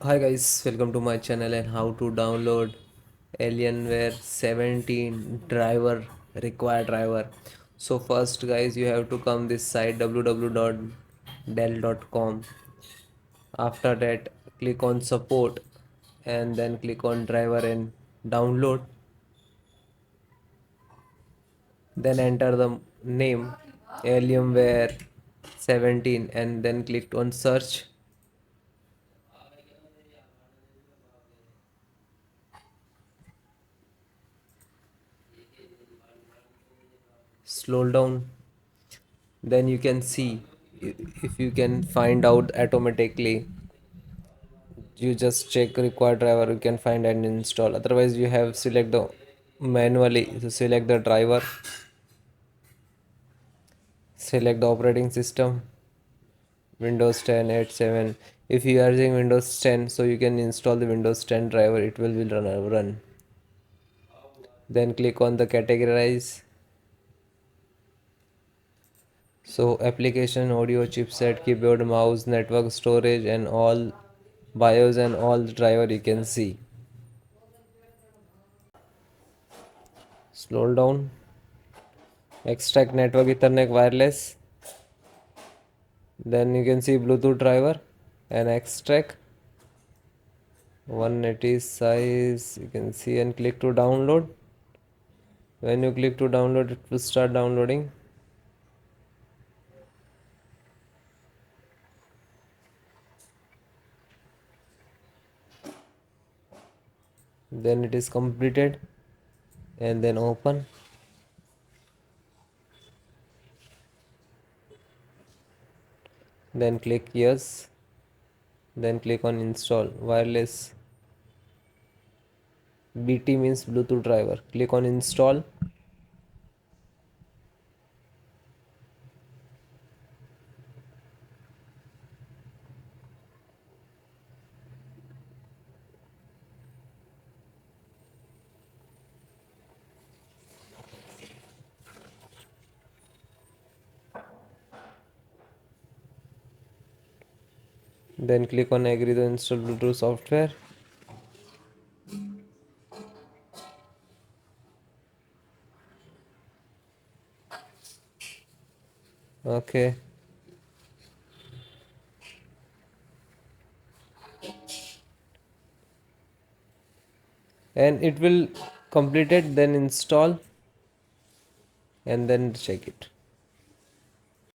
Hi guys, welcome to my channel and how to download Alienware 17 driver, required driver. So first guys, you have to come this site www.dell.com. After that click on support and then click on driver and download. Then enter the name Alienware 17 and then click on search. Scroll down, then you can see if you can find out automatically. You just check required driver, you can find and install. Otherwise you have select the manually, so select the driver, select the operating system, Windows 10 8 7. If you are using Windows 10, so you can install the Windows 10 driver, it will be run. Then click on the categorize. So application, audio, chipset, keyboard, mouse, network, storage and all BIOS and all the driver you can see. Scroll down, extract network Ethernet wireless. Then you can see Bluetooth driver and extract 180 size, you can see, and click to download. When you click to download, it will start downloading. Then it is completed and then open. Then click yes. Then click on install wireless. BT means Bluetooth driver. Click on install. Then click on agree to install Bluetooth software. Okay. And it will complete it, then install and then check it.